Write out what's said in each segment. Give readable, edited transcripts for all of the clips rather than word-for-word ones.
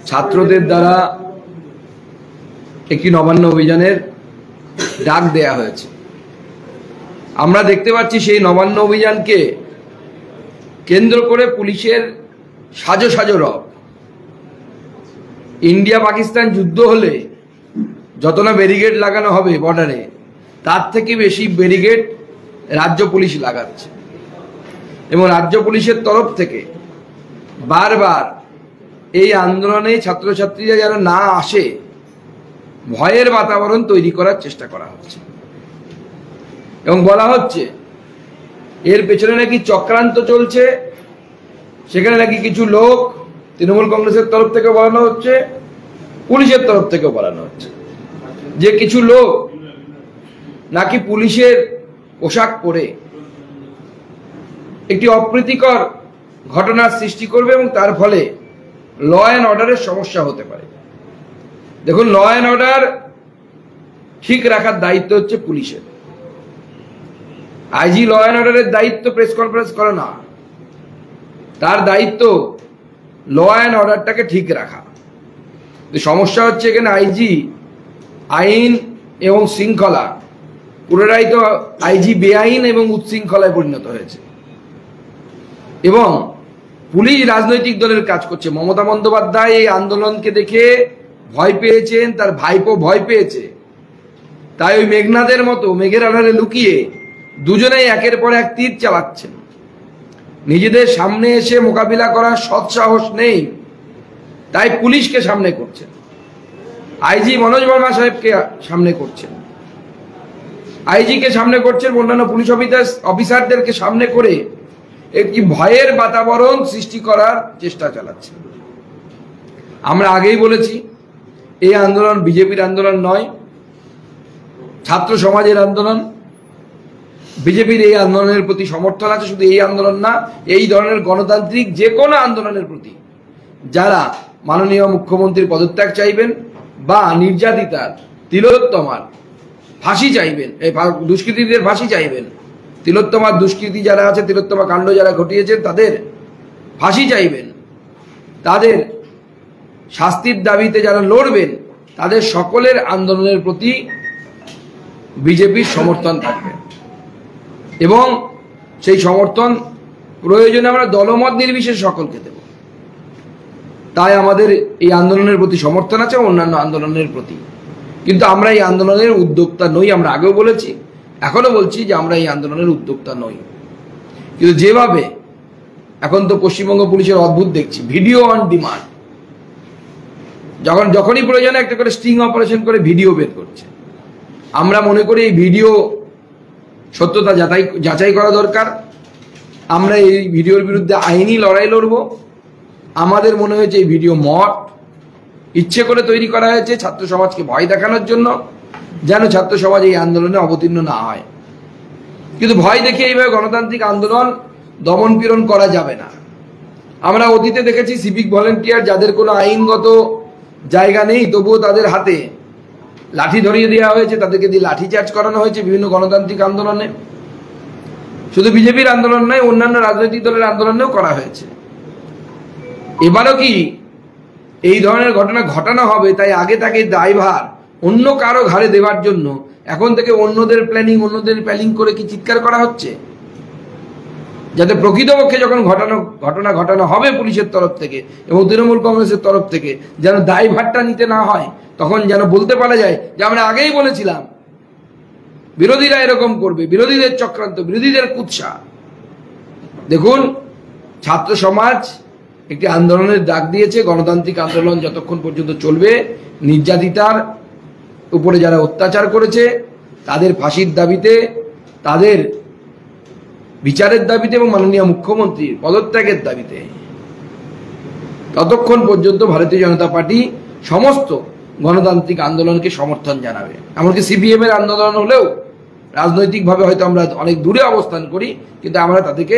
ছাত্রদের দ্বারা একটি নবান্ন অভিযানের ডাক দেয়া হয়েছে। আমরা দেখতে পাচ্ছি সেই নবান্ন অভিযানকে কেন্দ্র করে পুলিশের সাজো সাজো রব। ইন্ডিয়া পাকিস্তান যুদ্ধ হলে যত না ব্যারিকেড লাগানো হবে বর্ডারে, তার থেকে বেশি ব্যারিকেড রাজ্য পুলিশ লাগাচ্ছে এবং রাজ্য পুলিশের তরফ থেকে বারবার এই আন্দোলনে ছাত্রছাত্রীরা যেন না আসে ভয়ের বাতাবরণ তৈরি করার চেষ্টা করা হচ্ছে এবং বলা হচ্ছে এর পেছনে নাকি চক্রান্ত চলছে। সেখানে নাকি কিছু লোক তৃণমূল কংগ্রেসের তরফ থেকে বলানো হচ্ছে, পুলিশের তরফ থেকে বলানো হচ্ছে যে কিছু লোক নাকি পুলিশের পোশাক পরে একটি অপ্রীতিকর ঘটনার সৃষ্টি করবে এবং তার ফলে ল অ্যান্ড অর্ডারের সমস্যা হতে পারে। দেখুন, ল অ্যান্ড অর্ডার ঠিক রাখার দায়িত্ব হচ্ছে পুলিশের। আইজি ল অ্যান্ড অর্ডারের দায়িত্ব প্রেস কনফারেন্স করে না, তার দায়িত্ব ল অ্যান্ড অর্ডারটাকে ঠিক রাখা। সমস্যা হচ্ছে এখানে আইজি আইন এবং শৃঙ্খলা পুরোটাই তো আইজি বেআইন এবং উচ্ছৃঙ্খলায় পরিণত হয়েছে এবং পুলিশ রাজনৈতিক দলের কাজ করছে। মমতা বন্দ্যোপাধ্যায় এই আন্দোলনকে দেখে ভয় পেয়েছেন, তার ভাইপো ভয় পেয়েছে, তাই ওই মেঘনাদের মতো মেঘের আড়ালে লুকিয়ে দুজনেই একের পর এক তীর চালাচ্ছেন। নিজেদের সামনে এসে মোকাবিলা করার সৎসাহস নেই, তাই পুলিশকে সামনে করছেন, আইজি মনোজ বর্মা সাহেবকে সামনে করছেন, আইজিকে সামনে করছেন, অন্যান্য পুলিশ অফিসারদেরকে সামনে করে একটি ভয়ের বাতাবরণ সৃষ্টি করার চেষ্টা চালাচ্ছে। আমরা আগেই বলেছি এই আন্দোলন বিজেপির আন্দোলন নয়, ছাত্র সমাজের আন্দোলন। বিজেপির এই আন্দোলনের প্রতি সমর্থন আছে, শুধু এই আন্দোলন না, এই ধরনের গণতান্ত্রিক যে কোনো আন্দোলনের প্রতি যারা মাননীয় মুখ্যমন্ত্রীর পদত্যাগ চাইবেন বা নির্যাতিতার তিলোত্তমার ফাঁসি চাইবেন, এই দুষ্কৃতীদের ফাঁসি চাইবেন, তিলোত্তমার দুষ্কৃতী যারা আছে, তিলোত্তমা কাণ্ড যারা ঘটিয়েছেন তাদের ফাঁসি চাইবেন, তাদের শাস্তির দাবিতে যারা লড়বেন, তাদের সকলের আন্দোলনের প্রতি বিজেপির সমর্থন থাকবে এবং সেই সমর্থন প্রয়োজনে আমরা দলমত নির্বিশেষে সকলকে দেব। তাই আমাদের এই আন্দোলনের প্রতি সমর্থন আছে অন্যান্য আন্দোলনের প্রতি, কিন্তু আমরা এই আন্দোলনের উদ্যোক্তা নই। আমরা আগেও বলেছি, এখনো বলছি যে আমরা এই আন্দোলনের উদ্যোক্তা নই। কিন্তু যেভাবে এখন তো পশ্চিমবঙ্গ পুলিশের অদ্ভুত দেখছি, ভিডিও অন ডিমান্ড, যখনই প্রয়োজনে একটা করে স্টিং অপারেশন করে ভিডিও বের করছে। আমরা মনে করি এই ভিডিও সত্যতা যাচাই করা দরকার। আমরা এই ভিডিওর বিরুদ্ধে আইনি লড়াই লড়ব। আমাদের মনে হয়েছে এই ভিডিও মঠ ইচ্ছে করে তৈরি করা হয়েছে ছাত্র সমাজকে ভয় দেখানোর জন্য, যেন ছাত্র সমাজ এই আন্দোলনে অবতীর্ণ না হয়। কিন্তু ভয় দেখে এইভাবে গণতান্ত্রিক আন্দোলন দমন পীড়ন করা যাবে না। আমরা অতীতে দেখেছি সিভিক ভলেন্টিয়ার যাদের কোনো আইনগত জায়গা নেই, তবুও তাদের হাতে লাঠি ধরিয়ে দেওয়া হয়েছে, তাদেরকে দিয়ে লাঠি চার্জ করানো হয়েছে বিভিন্ন গণতান্ত্রিক আন্দোলনে। শুধু বিজেপির আন্দোলন নয়, অন্যান্য রাজনৈতিক দলের আন্দোলনেও করা হয়েছে। এবারও কি এই ধরনের ঘটনা ঘটানো হবে, তাই আগে তাকে দায়ভার অন্য কারো ঘাড়ে দেওয়ার জন্য এখন থেকে অন্যদের প্ল্যানিং করে কি চিৎকার করা হচ্ছে, যাতে প্রকৃতপক্ষে যখন ঘটনা ঘটানো হবে পুলিশের তরফ থেকে এবং তৃণমূল কংগ্রেসের তরফ থেকে যেন দায়ভারটা নিতে না হয়, তখন যেন বলতে পারা যায় যে আমরা আগেই বলেছিলাম বিরোধীরা এরকম করবে, বিরোধীদের চক্রান্ত, বিরোধীদের কুৎসা। দেখুন, ছাত্র সমাজ একটি আন্দোলনের ডাক দিয়েছে। গণতান্ত্রিক আন্দোলন যতক্ষণ পর্যন্ত চলবে, নির্যাতিতার উপরে যারা অত্যাচার করেছে তাদের ফাঁসির দাবিতে, তাদের বিচারের দাবিতে এবং মাননীয় মুখ্যমন্ত্রীর পদত্যাগের দাবিতে, ততক্ষণ পর্যন্ত ভারতীয় জনতা পার্টি সমস্ত গণতান্ত্রিক আন্দোলনকে সমর্থন জানাবে। এমনকি সিপিএম এর আন্দোলন হলেও রাজনৈতিকভাবে হয়তো আমরা অনেক দূরে অবস্থান করি, কিন্তু আমরা তাদেরকে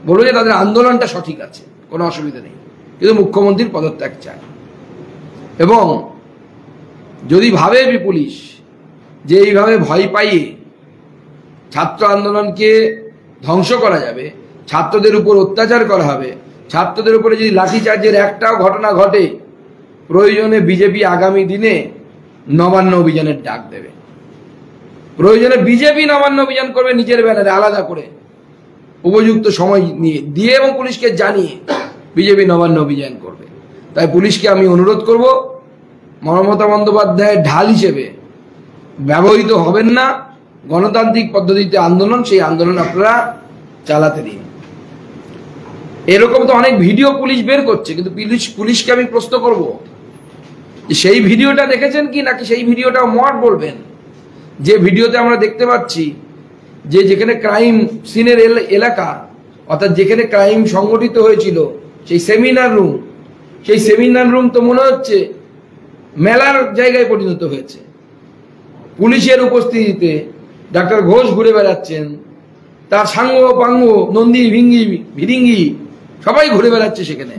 বলবো যে তাদের আন্দোলনটা সঠিক আছে, কোনো অসুবিধা নেই, কিন্তু মুখ্যমন্ত্রীর পদত্যাগ চায়। এবং যদি ভাবে পুলিশ যে এইভাবে ভয় পাইয়ে ছাত্র আন্দোলনকে ধ্বংস করা যাবে, ছাত্রদের উপর অত্যাচার করা হবে, ছাত্রদের উপরে যদি লাঠিচার্জের একটাও ঘটনা ঘটে প্রয়োজনে বিজেপি আগামী দিনে নবান্ন অভিযানের ডাক দেবে। প্রয়োজনে বিজেপি নবান্ন অভিযান করবে নিজের ব্যানারে আলাদা করে, উপযুক্ত সময় নিয়ে দিয়ে এবং পুলিশকে জানিয়ে বিজেপি নবান্ন অভিযান করবে। তাই পুলিশকে আমি অনুরোধ করব, মমতা বন্দ্যোপাধ্যায়ের ঢাল হিসেবে ব্যবহৃত হবেন না। গণতান্ত্রিক পদ্ধতিতে আন্দোলন, সেই আন্দোলন আপনারা চালাতে দিন। এরকম তো অনেক ভিডিও পুলিশ বের করছে, কিন্তু পুলিশকে আমি প্রশ্ন করব যে সেই ভিডিওটা দেখেছেন কি, নাকি সেই ভিডিওটা মত বলবেন। যে ভিডিওতে আমরা দেখতে পাচ্ছি যে যেখানে ক্রাইম সিনের এলাকা, অর্থাৎ যেখানে ক্রাইম সংগঠিত হয়েছিল সেই সেমিনার রুম, সেই সেমিনার রুম তো মনে হচ্ছে মেলার জায়গায় পরিণত হয়েছে। পুলিশের উপস্থিতিতে ডাক্তার ঘোষ ঘুরে বেড়াচ্ছেন, তার সাঙ্গ পাঙ্গ নন্দী ভিঙ্গি ভিরিঙ্গি সবাই ঘুরে বেড়াচ্ছে সেখানে।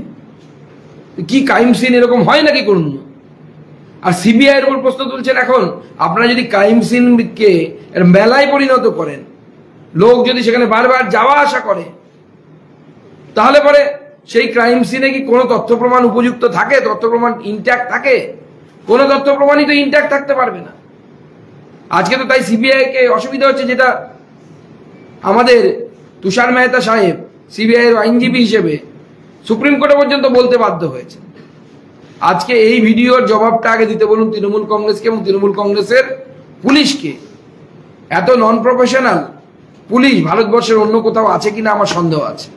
কি ক্রাইম সিন এরকম হয় নাকি করুন? আর সিবিআই এর উপর প্রশ্ন তুলছেন। এখন আপনারা যদি ক্রাইম সিনকে মেলায় পরিণত করেন, লোক যদি সেখানে বারবার যাওয়া আসা করে, তাহলে পরে সেই ক্রাইম সিনে কি কোনো তথ্য প্রমাণ উপযুক্ত থাকে, তথ্য প্রমাণ ইনট্যাক্ট থাকে? কোনো তথ্য প্রমাণই তো ইনট্যাক্ট থাকতে পারবে না। আজকে তো তাই সিবিআই কে অসুবিধা হচ্ছে, যেটা আমাদের তুষার মেহতা সাহেব সিবিআই এর আইনজীবী হিসেবে সুপ্রিম কোর্টে পর্যন্ত বলতে বাধ্য হয়েছে। আজকে এই ভিডিওর জবাবটা আগে দিতে বলুন তৃণমূল কংগ্রেসকে এবং তৃণমূল কংগ্রেসের পুলিশকে। এত নন প্রফেশনাল পুলিশ ভারতবর্ষের অন্য কোথাও আছে কিনা আমার সন্দেহ আছে।